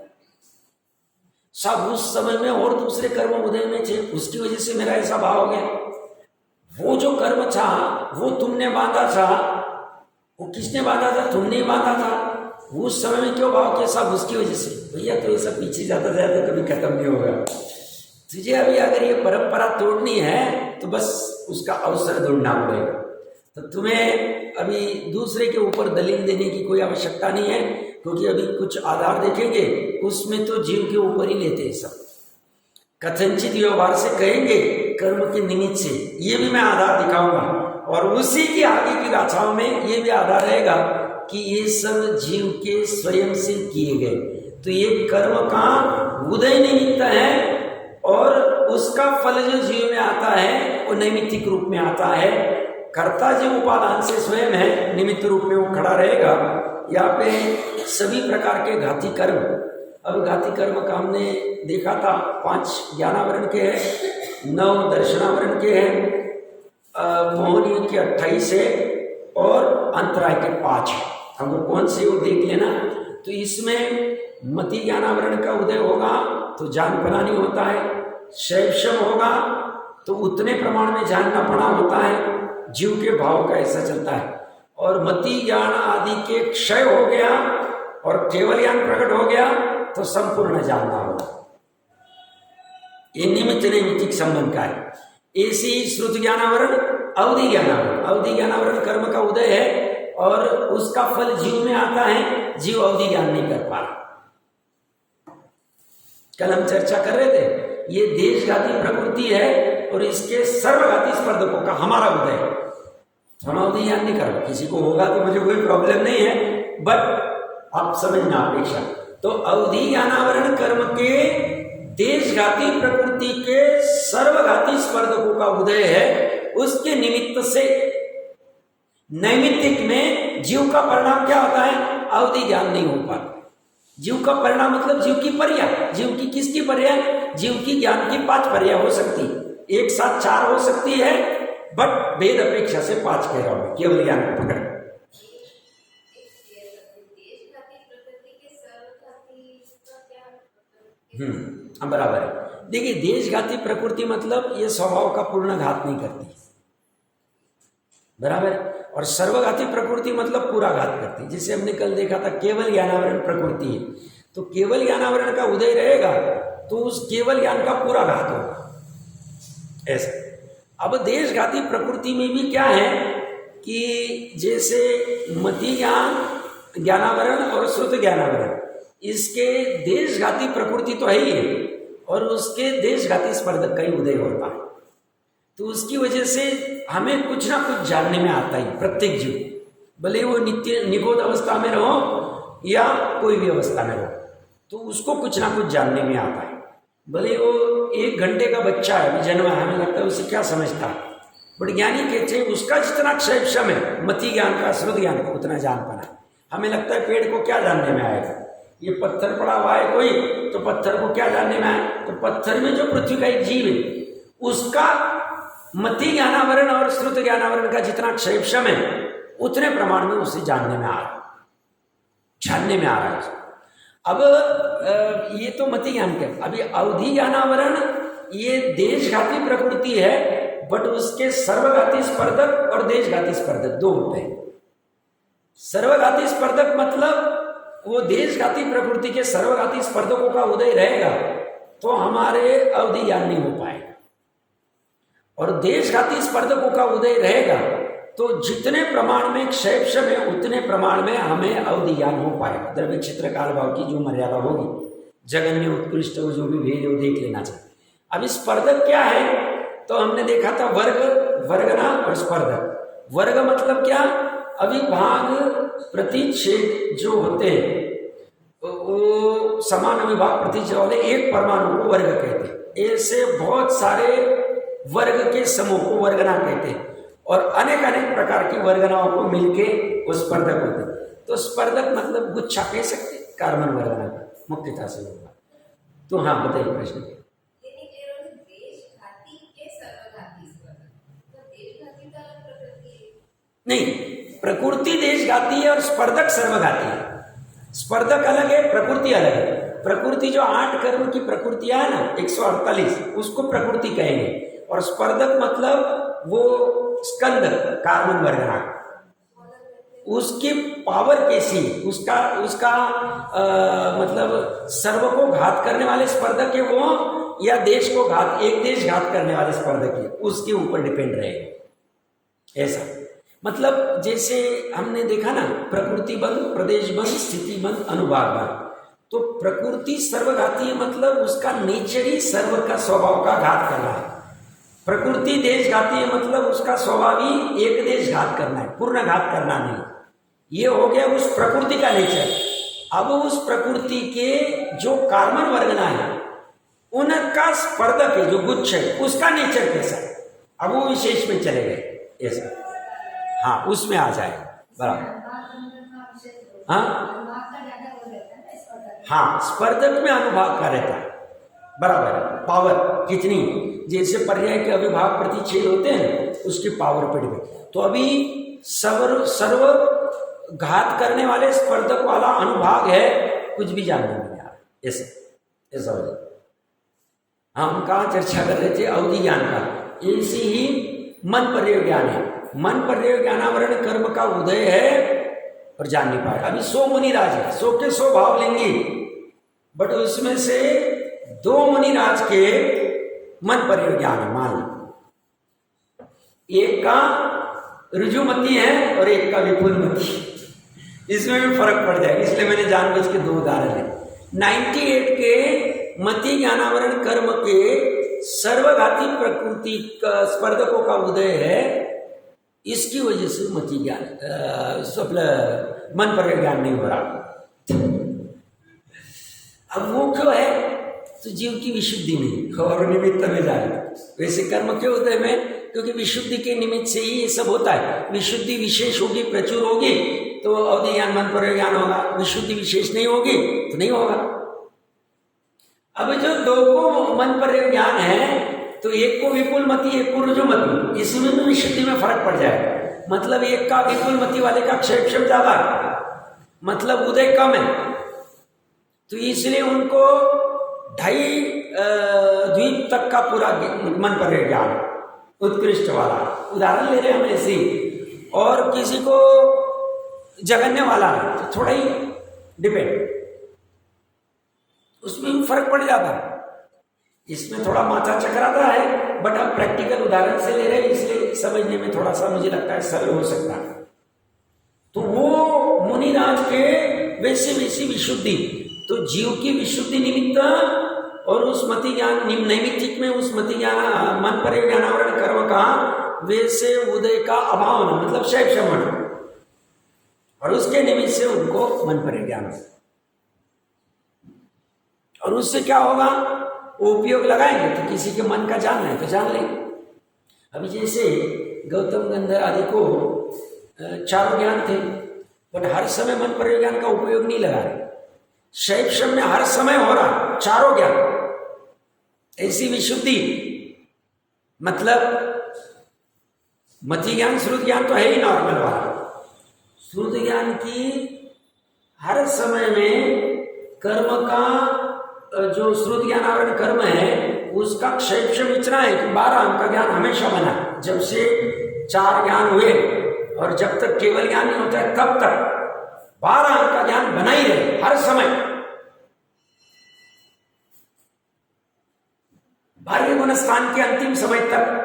सब उस समय में और दूसरे कर्म उदय में थे, उसकी वजह से मेरा ऐसा भाव हो गया। वो जो कर्म था वो तुमने बांधा था, वो किसने बांधा था? तुमने ही बांधा था। उस समय में क्यों भाव किया? सब उसकी वजह से। भैया तो ये सब पीछे जाता जाता कभी खत्म नहीं होगा। तुझे अभी अगर ये परंपरा तोड़नी है तो बस उसका अवसर ढूंढना पड़ेगा। तो तुम्हें अभी दूसरे के ऊपर दलील देने की कोई आवश्यकता नहीं है, क्योंकि अभी कुछ आधार देखेंगे उसमें तो जीव के ऊपर ही लेते हैं सब। कथनचित व्यवहार से कहेंगे, कर्म के निमित्त से, ये भी मैं आधार दिखाऊंगा, और उसी की आगे की गाथाओं में ये भी आधार रहेगा कि ये सब जीव के स्वयं से किए गए। तो ये कर्म का उदय निमित्त है, और उसका फल जो जीव में आता है वो नैमित्तिक रूप में आता है। कर्ता जो उपादान से स्वयं है, निमित्त रूप में वो खड़ा रहेगा। यहाँ पे सभी प्रकार के घाती कर्म, अब घाती कर्म का हमने देखा था 5 ज्ञानावरण के हैं, 9 दर्शनावरण के हैं, मोहनीय के 28 है, और अंतराय के 5 है। हमको कौन से वो देख लेना। तो इसमें मति ज्ञानावरण का उदय होगा तो जान पना नहीं होता है, शैवशम होगा तो उतने प्रमाण में जानना पना होता है, जीव के भाव का ऐसा चलता है। और मति ज्ञान आदि के क्षय हो गया और केवल ज्ञान प्रकट हो गया तो संपूर्ण जानना होगा। ये निमित्त नैमित्तिक संबंध का है। ऐसी श्रुति ज्ञानावरण, अवधि ज्ञानावरण, अवधि ज्ञानावरण कर्म का उदय है और उसका फल जीव में आता है, जीव अवधि ज्ञान नहीं कर पा रहा। कल हम चर्चा कर रहे थे, ये देशघाती प्रकृति है और इसके सर्वघाती स्पर्धकों का हमारा उदय है। हम अवधि ज्ञान नहीं कर रहे, किसी को होगा तो मुझे कोई प्रॉब्लम नहीं है, बट आप समझना अपेक्षा। तो अवधि ज्ञानावरण कर्म के देशघाती प्रकृति के सर्वघाती स्पर्धकों का उदय है। उसके निमित्त से नैमित्तिक में जीव का परिणाम क्या होता है? अवधि ज्ञान नहीं हो पाता। जीव का परिणाम मतलब जीव की पर्याय। जीव की किसकी पर्याय? जीव की ज्ञान की 5 पर्याय हो सकती है, एक साथ 4 हो सकती है, बट भेद अपेक्षा से 5 कह रहा हूं, केवल ज्ञान को पकड़। बराबर है। देखिए, देशघाती प्रकृति मतलब ये स्वभाव का पूर्ण घात नहीं करती, बराबर है। और सर्वघाती प्रकृति मतलब पूरा घात करती। जिसे हमने कल देखा था, केवल ज्ञानावरण प्रकृति है, तो केवल ज्ञानावरण का उदय रहेगा तो उस केवल ज्ञान का पूरा घात होगा, ऐसा। अब देशघाती प्रकृति में भी क्या है कि जैसे मति ज्ञान, ज्ञानावरण और श्रुत ज्ञानावरण, इसके देशघाती प्रकृति तो है ही है, और उसके देशघाती स्पर्धक का ही उदय होता है। तो उसकी वजह से हमें कुछ ना कुछ जानने में आता ही, प्रत्येक जीव, भले वो नित्य निगोद अवस्था में रहो या कोई भी अवस्था में रहो, तो उसको कुछ ना कुछ जानने में आता है। भले वो 1 घंटे का बच्चा है, जन्मा है, हमें लगता है उसे क्या समझता है, बट ज्ञानी कहते हैं उसका जितना क्षय है मति ज्ञान का, श्रुत ज्ञान का, उतना जान पाना है। हमें लगता है पेड़ को क्या जानने में आएगा, ये पत्थर पड़ा हुआ है कोई, तो पत्थर को क्या जानने में आए, तो पत्थर में जो पृथ्वी का एक जीव है उसका मति ज्ञानावरण और श्रुत ज्ञानावरण का जितना क्षय है उतने प्रमाण में उसे जानने में आ रहा है। अब ये तो मति ज्ञान के, अभी अवधि ज्ञानावरण ये देशघाती प्रकृति है, बट उसके सर्वघाती स्पर्धक और देशघाती स्पर्धक 2 होते हैं। सर्वघाती स्पर्धक मतलब वो देशघाती प्रकृति के सर्वघाती स्पर्धकों का उदय रहेगा तो हमारे अवधि ज्ञान नहीं हो पाएगा, और देशघाती स्पर्धकों का उदय रहेगा तो जितने प्रमाण में क्षेत्र में उतने प्रमाण में हमें अवधि ज्ञान हो पाएगा। द्रव्य क्षेत्र काल भाव की जो मर्यादा होगी, जगन्य उत्कृष्ट हो जो भी भेद है वो देख लेना चाहिए। अब स्पर्धक क्या है तो हमने देखा था वर्ग, वर्गना और स्पर्धक। वर्ग मतलब क्या, अविभाग प्रतिच्छेद जो होते हैं वो समान अविभाग प्रतिच्छेद वाले एक परमाणु को वर्ग कहते हैं। ऐसे बहुत सारे वर्ग के समूह को वर्गना कहते हैं, और अनेक अनेक प्रकार की वर्गनाओं को मिलके वो स्पर्धक होते हैं। तो स्पर्धक मतलब गुच्छा कह सकते, कार्बन वर्गना का मुख्यता से होगा। तो हाँ बताइए प्रश्न। नहीं, प्रकृति देशघाती है और स्पर्धक सर्वघाती है। स्पर्धक अलग है, प्रकृति अलग है। प्रकृति जो 8 कर्म की प्रकृतियां है ना 148, उसको प्रकृति कहेंगे, और स्पर्धक मतलब वो स्कंद कार्बन वर्गना, उसकी पावर कैसी, उसका मतलब सर्व को घात करने वाले स्पर्धक है वो, या देश को घात, एक देश घात करने वाले स्पर्धक है, उसके ऊपर डिपेंड रहेगा। ऐसा मतलब जैसे हमने देखा ना, प्रकृति बंध, प्रदेश बंध, स्थिति बंध, अनुभाग बंध। तो प्रकृति सर्वघाती है मतलब उसका नेचर ही सर्व का स्वभाव का घात करना है। प्रकृति देशघाती है मतलब उसका स्वभाव ही एक देश घात करना है, पूर्ण घात करना नहीं। ये हो गया उस प्रकृति का नेचर। अब उस प्रकृति के जो कार्बन वर्गना है उनका स्पर्धक है जो गुच्छ है, उसका नेचर कैसा है, अब वो विशेष में चले गए ऐसा। हाँ उसमें आ जाएगा बराबर। हाँ स्पर्धक में अनुभाग का रहता है बराबर, पावर कितनी, जैसे पर्याय के अविभाग प्रतिच्छेद होते हैं उसकी पावर पर डिपेंड। तो अभी सर्व घात करने वाले स्पर्धक वाला अनुभाग है, कुछ भी जानने में नहीं आ रहा ऐसा हो जाए। हम कहाँ चर्चा कर रहे थे, अवधि ज्ञान का। ऐसी ही मन पर्याय ज्ञान है, मन पर्याय ज्ञानावरण कर्म का उदय है और जान नहीं पाएगा। अभी 100 मुनिराज है, 100 के 100 भाव लेंगे, बट उसमें से 2 मुनिराज के मन पर्याय ज्ञान है, मान लो एक का ऋजुमती है और एक का विपुलमती, इसमें भी फर्क पड़ जाएगा, इसलिए मैंने जानबूझ के 2 उदाहरण है। 98 के मति ज्ञानावरण कर्म के सर्वघाती प्रकृति का स्पर्धकों का उदय है, इसकी वजह से मति ज्ञान मन पर्याय ज्ञान नहीं हो रहा। अब वो क्यों है, तो जीव की विशुद्धि नहीं और निमित्त में जाए। वैसे कर्म क्यों होते हैं में, क्योंकि विशुद्धि के निमित्त से ही ये सब होता है। विशुद्धि विशेष होगी, प्रचुर होगी तो अवधि ज्ञान मन पर्याय ज्ञान होगा, विशुद्धि विशेष नहीं होगी तो नहीं होगा। अब जो 2 को मन पर्याय ज्ञान है तो एक को विपुलमती एक को ऋजुमती, इसमें भी विशुद्धि में फर्क पड़ जाए। मतलब एक का विपुलमती वाले का क्षेत्र ज्यादा, मतलब उदय कम है, तो इसलिए उनको 2.5 द्वीप तक का पूरा मन पर्याय ज्ञान उत्कृष्ट वाला। उदाहरण ले रहे हैं हम ऐसे, और किसी को जगन्य वाला तो थोड़ा ही डिपेंड, उसमें फर्क पड़ जाता है। इसमें थोड़ा माथा चकराता है, बट हम प्रैक्टिकल उदाहरण से ले रहे हैं इसलिए समझने में थोड़ा सा मुझे लगता है सरल हो सकता है। तो वो मुनिराज के वैसी विशुद्धि, तो जीव की विशुद्धि निमित्त और उस मति ज्ञान नैमित्तिक में उस मति ज्ञान मन पर्याय ज्ञानावरण कर्म का वैसे उदय का अभाव होना, मतलब शैव श्रवण, और उसके निमित्त से उनको मन पर्याय ज्ञान, और उससे क्या होगा, उपयोग लगाएंगे तो किसी के मन का जानना है तो जान लेंगे। अभी जैसे गौतम गंधर्व आदि को 4 ज्ञान थे, बट हर समय मन पर्याय ज्ञान का उपयोग नहीं लगा रहे। शैव में हर समय हो रहा 4 ज्ञान, ऐसी विशुद्धि, मतलब मति ज्ञान श्रुत ज्ञान तो है ही नॉर्मल वाला। श्रुत ज्ञान की हर समय में कर्म का जो श्रुत ज्ञानावरण कर्म है उसका क्षेत्र इतना है कि 12 अंक का ज्ञान हमेशा बना। जब से 4 ज्ञान हुए और जब तक केवल ज्ञान नहीं होता है तब तक 12 अंक का ज्ञान बना ही रहे हर समय। बाह्य गुण स्थान के अंतिम समय तक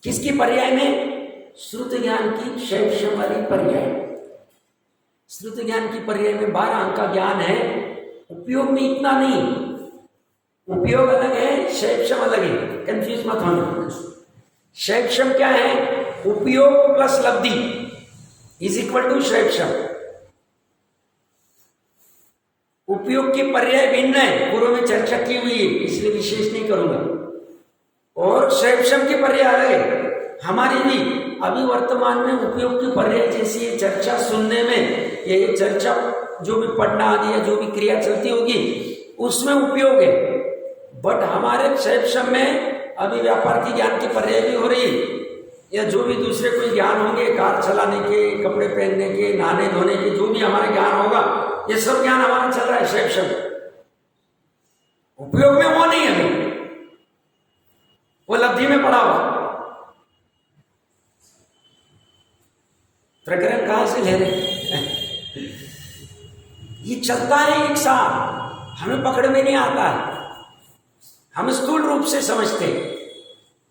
किसकी पर्याय में? श्रुत ज्ञान की शैक्षम वाली पर्याय। श्रुत ज्ञान की पर्याय में 12 अंक का ज्ञान है, उपयोग में इतना नहीं, उपयोग अलग है, शैक्षम अलग है, कंफ्यूज मत होना। शैक्षम क्या है? उपयोग प्लस लब्धि इज इक्वल टू शैक्षम। उपयोग की पर्याय भिन्न है, पूर्व में चर्चा की हुई है, इसलिए विशेष नहीं करूंगा। और शैक्षम की पर्याय अलग है। हमारी भी अभी वर्तमान में उपयोग की पर्याय जैसी ये चर्चा सुनने में, ये चर्चा जो भी पढ़ना आदि या जो भी क्रिया चलती होगी उसमें उपयोग है, बट हमारे शैक्षम में अभी व्यापार की ज्ञान की पर्याय भी हो रही है, या जो भी दूसरे कोई ज्ञान होंगे, कार चलाने के, कपड़े पहनने के, नहाने धोने के, जो भी हमारा ज्ञान होगा, ये सब ज्ञान हमारा चल रहा है शैक्षम। उपयोग में वो नहीं है, वो लब्धि में पड़ा हुआ। प्रकरण कहां से ले रहे? ये चलता है एक साथ, हमें पकड़ में नहीं आता है, हम स्थूल रूप से समझते,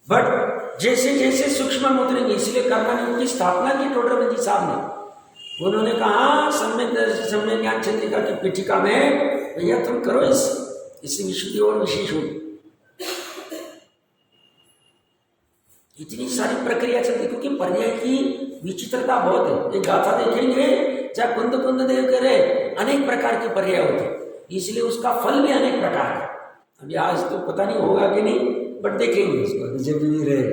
बट जैसे जैसे सूक्ष्म उतरेंगे। इसलिए कर्मा ने उनकी स्थापना की टोडरमल जी साहब ने, उन्होंने कहा सम्यक ज्ञान चंद्रिका की पीठिका में, भैया तुम करो इसी विशुद्धि और विशेष हो। इतनी सारी प्रक्रिया चलती, क्योंकि पर्याय की विचित्रता बहुत है। एक गाथा देखेंगे, चाहे कुंद कुंद देव करे, अनेक प्रकार के पर्याय होते, इसलिए उसका फल भी अनेक प्रकार का। अभी आज तो पता नहीं होगा कि नहीं, बट देखेंगे इसको जब भी रहे।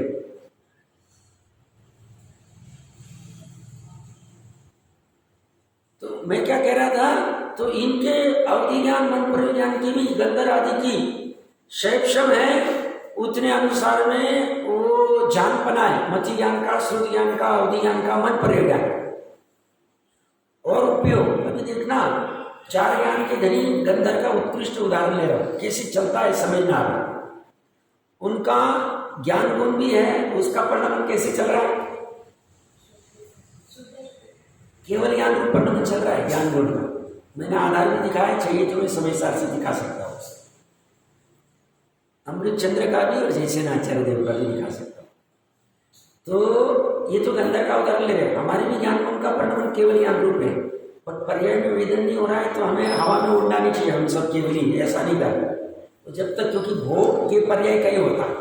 तो मैं क्या कह रहा था, तो इनके अवधि ज्ञान, मन पर ज्ञान की भी गंधर आदि की शैक्षम है, उतने अनुसार में वो जानपना है, मति ज्ञान का, श्रुत ज्ञान का, अवधि ज्ञान का, मन पर ज्ञान और उपयोग। अभी देखना, 4 ज्ञान के धनी गंधर का उत्कृष्ट उदाहरण ले रहा हूं, कैसे चलता है समझना। उनका ज्ञान गुण भी है, उसका परिणाम कैसे चल रहा है? केवल ज्ञान रूप परिणाम चल रहा है ज्ञान गुण का। मैंने आधार भी दिखाया, चाहिए तो मैं समय सार से दिखा सकता हूँ, अमृत चंद्र का भी और जैसे आचार्य देव का भी दिखा सकता हूँ। तो ये तो गंधर का उदाहरण ले रहे, हमारे भी ज्ञान गुण का परिणाम केवल ज्ञान रूप है, पर पर्याय में वेदन नहीं हो रहा है, तो हमें हवा में उड़ना नहीं चाहिए, हम सब केवल ही ऐसा नहीं करना। तो जब तक, क्योंकि भोग के पर्याय का ही होता है,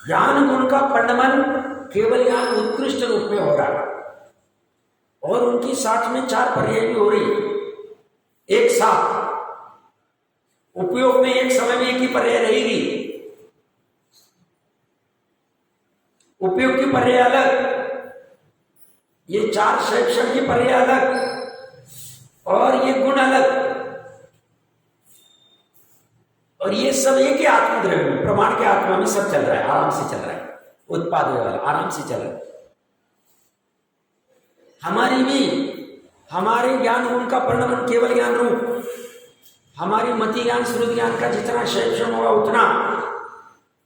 ज्ञान गुण का परिणाम केवल ज्ञान उत्कृष्ट रूप में हो रहा है, और उनकी साथ में 4 पर्याय भी हो रही एक साथ। उपयोग में एक समय में एक ही पर्याय रहेगी, उपयोग की पर्याय अलग, ये 4 शैक्षण की पर्याय अलग, और ये गुण अलग, और ये सब एक ही आत्मद्रव्य में, प्रमाण के आत्मा में सब चल रहा है, आराम से चल रहा है, उत्पाद वाला आराम से चल रहा है। हमारी भी, हमारे ज्ञान गुण का परिणाम केवल ज्ञान रूप, हमारी मति ज्ञान, श्रुत ज्ञान का जितना शैक्षण होगा उतना,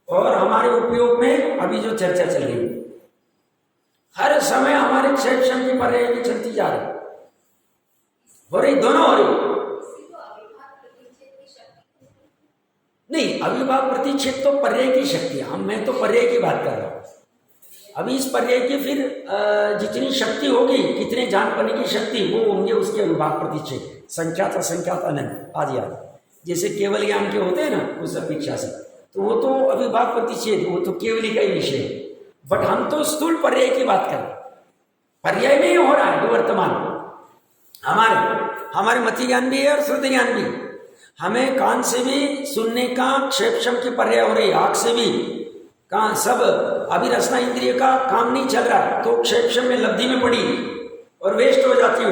और हमारे उपयोग में अभी जो चर्चा चल रही है, हर समय हमारे शैक्षण की पर्याय भी चलती जा रही, हो रही, दोनों हो रही। नहीं, अविभाव प्रतिच्छेद तो पर्याय की शक्ति है, मैं तो पर्याय की बात कर रहा हूं। अभी इस पर्याय की फिर जितनी शक्ति होगी, कितने जान पाने की शक्ति, वो होंगे उसके अविभाव प्रतिच्छेद, संख्यात असंख्यात अनंत आदि आदि, जैसे केवल ज्ञान के होते हैं ना उस अपेक्षा से, तो वो तो अविभाव प्रतिच्छेद, वो तो केवली का ही विषय है। बट हम तो स्थूल पर्याय की बात करें, पर्याय में ही हो रहा है वर्तमान। हमारे मति ज्ञान भी है और श्रुति ज्ञान भी। हमें कान से भी सुनने का क्षेपशम की पर्याय हो रही, आंख से भी, कहाँ सब अभी रसना इंद्रिय का काम नहीं चल रहा है, तो क्षेपशम में लब्धि में पड़ी और वेस्ट हो जाती हो,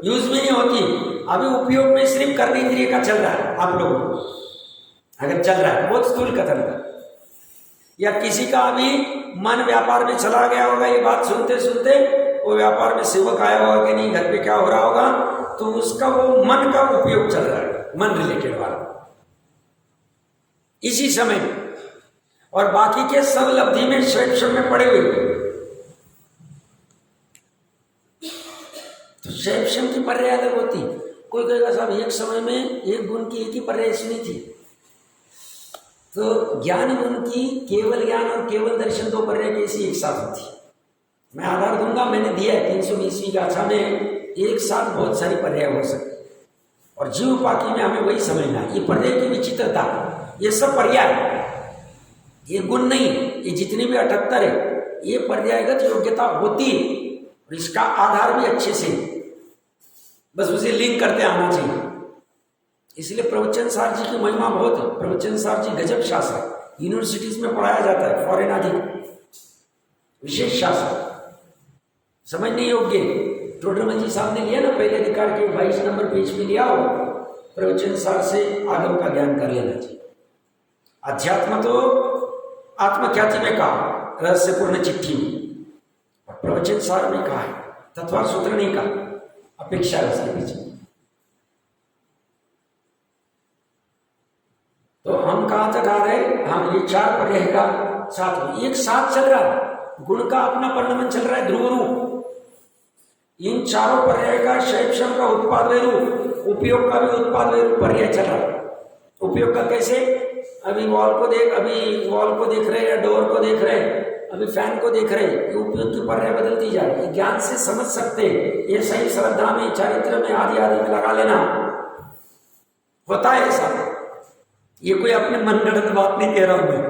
यूज भी नहीं होती। अभी उपयोग में सिर्फ कर्म इंद्रिय का चल रहा है, आप लोगों को अगर चल रहा है, बहुत स्थूल कथन का। या किसी का अभी मन व्यापार में चला गया होगा, ये बात सुनते सुनते वो व्यापार में सेवक आया होगा कि नहीं, घर पे क्या हो रहा होगा, तो उसका वो मन का उपयोग चल रहा है, मन रिलेटेड वाला इसी समय। और बाकी के सब लब्धि में शैवशम में पड़े हुए। तो शैवशम की पर्याय अलग होती। कोई कहेगा साहब एक समय में एक गुण की एक ही पर्याय सुनी थी। तो ज्ञान गुण की केवल ज्ञान और केवल दर्शन दो पर्याय कैसी एक साथ होती। मैं आधार दूंगा, मैंने दिया है 320वीं गाथा में एक साथ बहुत सारी पर्याय हो सकती। और जीव पाकी में हमें वही समझना है, ये पर्याय की विचित्रता, ये सब पर्याय, ये गुण नहीं, ये जितने भी 78 है ये पर्यायगत योग्यता होती है। और इसका आधार भी अच्छे से, बस उसे लिंक करते आना चाहिए। इसलिए प्रवचन सार जी की महिमा बहुत है। प्रवचन सार जी गजब शास्त्र, यूनिवर्सिटीज में पढ़ाया जाता है, फॉरेन आदि विशेष शास्त्र, समझने योग्य। टोडरमल जी साहब ने लिया ना पहले अधिकार के 22 नंबर पेज में लिया हो, प्रवचन सार से आगम का ज्ञान कर लेना चाहिए। अध्यात्म तो आत्मख्याति में कहा, रहस्यपूर्ण चिट्ठी में, और प्रवचन सार में कहा है, तत्वार सूत्र नहीं कहा, अपेक्षा है उसके पीछे। तो हम कहां तक आ रहे, हम ये 4 पर्याय का साथ एक साथ चल रहा है। गुण का अपना परिणमन चल रहा है, ध्रुव रूप। इन चारों पर्याय का शैवशम का उत्पाद वे रूप, उपयोग का भी उत्पाद वे रूप पर्याय चल रहा है। उपयोग का कैसे, अभी वॉल को देख रहे या डोर को देख रहे, अभी फैन को देख रहे, ये उपयोग की पर्याय बदलती जा रही है। ज्ञान से समझ सकते, ये सही श्रद्धा में, चरित्र में, आदि आदि में लगा लेना होता है ऐसा। ये कोई अपने मनगढ़ंत बात नहीं कह रहा हूं मैं,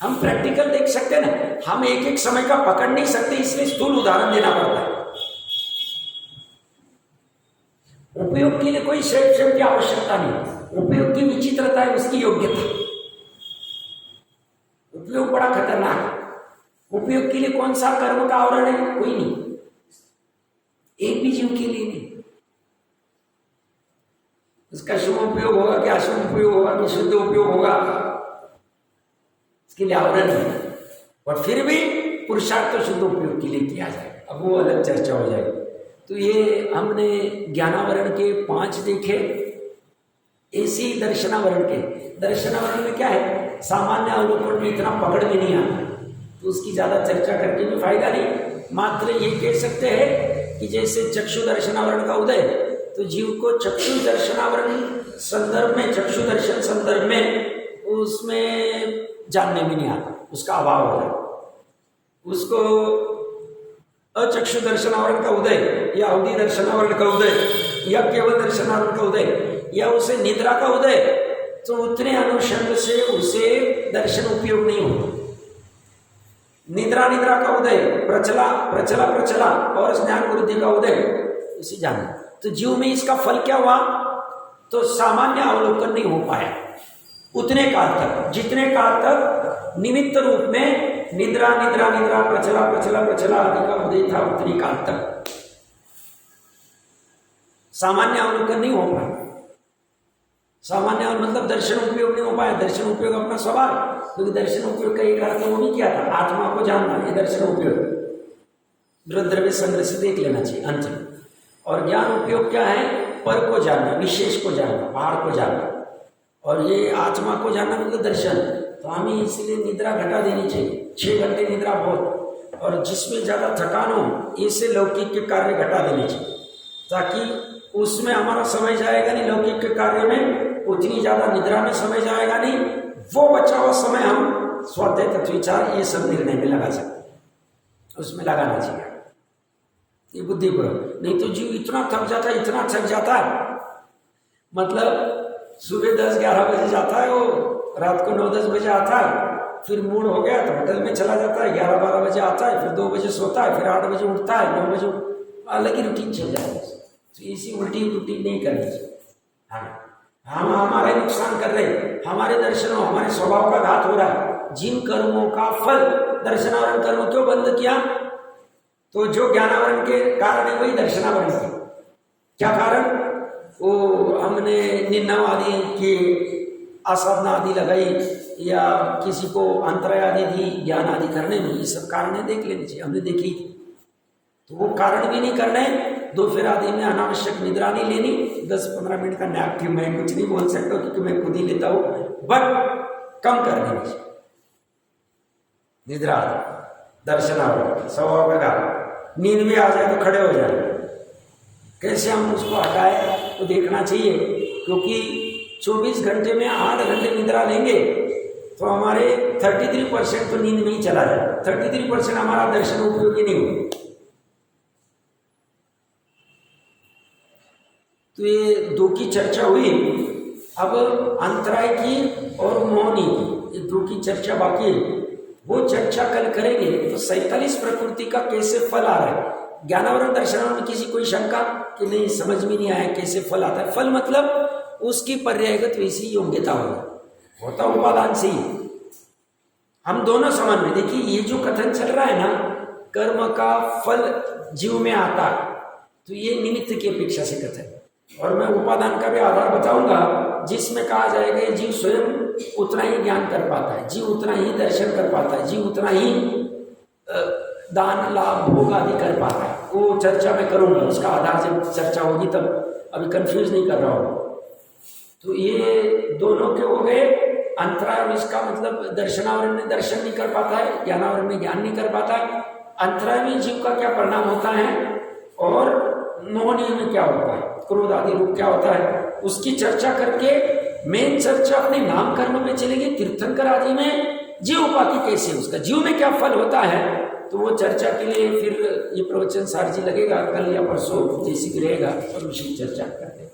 हम प्रैक्टिकल देख सकते हैं ना। हम एक एक समय का पकड़ नहीं सकते, इसलिए स्थूल उदाहरण देना पड़ता है। उपयोग के लिए कोई शैवशम की आवश्यकता नहीं, उपयोग की विचित्रता है उसकी योग्यता। उपयोग बड़ा खतरनाक है। उपयोग के लिए कौन सा कर्म का आवरण है, कोई नहीं, एक भी जीव के लिए नहीं। उसका शुभ उपयोग होगा कि अशुभ उपयोग होगा कि शुद्ध उपयोग होगा, इसके लिए आवरण है। और फिर भी पुरुषार्थ तो शुद्ध उपयोग के लिए किया जाए, अब वो अलग चर्चा हो जाएगी। तो ये हमने ज्ञानावरण के 5 देखे, ऐसी दर्शनावरण के। दर्शनावरण में क्या है, सामान्य अवलोकन में इतना पकड़ में नहीं आता, तो उसकी ज्यादा चर्चा करके भी फायदा नहीं। मात्र ये कह सकते हैं कि जैसे चक्षु दर्शनावरण का उदय, तो जीव को चक्षु दर्शनावरण संदर्भ में, चक्षु दर्शन संदर्भ में उसमें जानने में नहीं आता, उसका अभाव हो रहा है। उसको अचक्षु दर्शनावरण का उदय या अवधि दर्शनावरण का उदय या केवल दर्शनावरण का उदय या उसे निद्रा का उदय, तो उतने अनुषंग से उसे दर्शन उपयोग नहीं होता। निद्रा का उदय, प्रचला और ज्ञान वृद्धि का उदय, इसे जानना। तो जीव में इसका फल क्या हुआ, तो सामान्य अवलोकन नहीं हो पाया उतने काल तक, जितने काल तक निमित्त रूप में निद्रा प्रचला आदि का उदय था, उतनी काल तक सामान्य अवलोकन नहीं हो पाया। सामान्य मतलब दर्शन उपयोग नहीं हो पाया। दर्शन उपयोग अपना स्वभाव, क्योंकि दर्शन उपयोग का एक अर्थ वो भी क्या था, आत्मा को जानना, ये दर्शन उपयोग। द्रव्य संग्रह से देख लेना चाहिए अंत में। और ज्ञान उपयोग क्या है, पर को जानना, विशेष को जानना, बाहर को जानना। और ये आत्मा को जानना मतलब दर्शन। तो हमें इसलिए निद्रा घटा देनी चाहिए, 6 घंटे निद्रा बहुत। और जिसमें ज़्यादा थकान हो, इससे लौकिक के कार्य घटा देने चाहिए, ताकि उसमें हमारा समय जाएगा नहीं, लौकिक के कार्य में उतनी ज़्यादा निद्रा में समय जाएगा नहीं। वो बचा हुआ समय हम स्वाध्याय तत्व विचार ये सब निर्णय में लगा सकते, उसमें लगाना चाहिए, ये बुद्धिपूर्वक। नहीं तो जीव इतना थक जाता है, मतलब सुबह 10-11 बजे जाता है, वो रात को 9-10 बजे आता है, फिर मूड हो गया तो होटल में चला जाता है, 11-12 बजे आता है, फिर 2 बजे सोता है, फिर 8 बजे उठता है, 9 बजे, अलग ही रूटीन चल जाता है। तो इसी उल्टी रूटीन नहीं करनी चाहिए। हम हमारे नुकसान कर रहे हैं, हमारे दर्शनों, हमारे स्वभाव का घात हो रहा है। जिन कर्मों का फल दर्शनावरण कर्म क्यों बंद किया, तो जो ज्ञानावरण के कारण है वही दर्शनावरण है। क्या कारण, वो हमने निन्नव आदि की आसाधना आदि लगाई या किसी को अंतराय आदि दी ज्ञान आदि करने में, ये सब कारण देख लेनी चाहिए, हमने देखी। तो वो कारण भी नहीं करने, दोपहर आदि में अनावश्यक निद्रा नहीं लेनी, 10-15 मिनट का नैप की मैं कुछ नहीं बोल सकता क्योंकि मैं खुद ही लेता हूँ, बट कम कर देनी चाहिए। निद्रा दर्शनावरण सवा का नींद भी आ जाए तो खड़े हो जाए। कैसे हम उसको हटाए तो देखना चाहिए, क्योंकि 24 घंटे में 8 घंटे निद्रा लेंगे तो हमारे 33% तो नींद में ही चला जाए, 33% हमारा दर्शन उपयोगी नहीं हो। तो ये दो की चर्चा हुई। अब अंतराय की और मोहनी की, ये दो की चर्चा बाकी है, वो चर्चा कल करेंगे। तो 47 प्रकृति का कैसे फल आ रहा है, ज्ञानावरण दर्शनावरण में किसी कोई शंका कि नहीं समझ में नहीं आया कैसे फल आता है? फल मतलब उसकी पर्यायगत वैसी योग्यता होता उपादान से ही। हम दोनों समझ में देखिए, ये जो कथन चल रहा है ना, कर्म का फल जीव में आता, तो ये निमित्त की अपेक्षा से कथन। और मैं उपादान का भी आधार बताऊंगा, जिसमें कहा जाएगा जीव स्वयं उतना ही ज्ञान कर पाता है, जीव उतना ही दर्शन कर पाता है, जीव उतना ही दान लाभ भोग आदि कर पाता है। वो चर्चा मैं करूंगा, उसका आधार जब चर्चा होगी तब, अभी कंफ्यूज नहीं कर रहा हूँ। तो ये दोनों के हो गए। अंतराय में इसका मतलब दर्शनावरण में दर्शन नहीं कर पाता है, ज्ञानावरण में ज्ञान नहीं कर पाता है। अंतराय में जीव का क्या परिणाम होता है और मोहनीय में क्या होता है, क्रोध आदि रूप क्या होता है, उसकी चर्चा करके मेन चर्चा अपने नाम कर्म पे चलेगी। तीर्थंकर आदि में जीव उपाधि कैसे, उसका जीव में क्या फल होता है, तो वो चर्चा के लिए फिर ये प्रवचन सार जी लगेगा कल या परसों जैसी रहेगा, और उसी चर्चा करते हैं।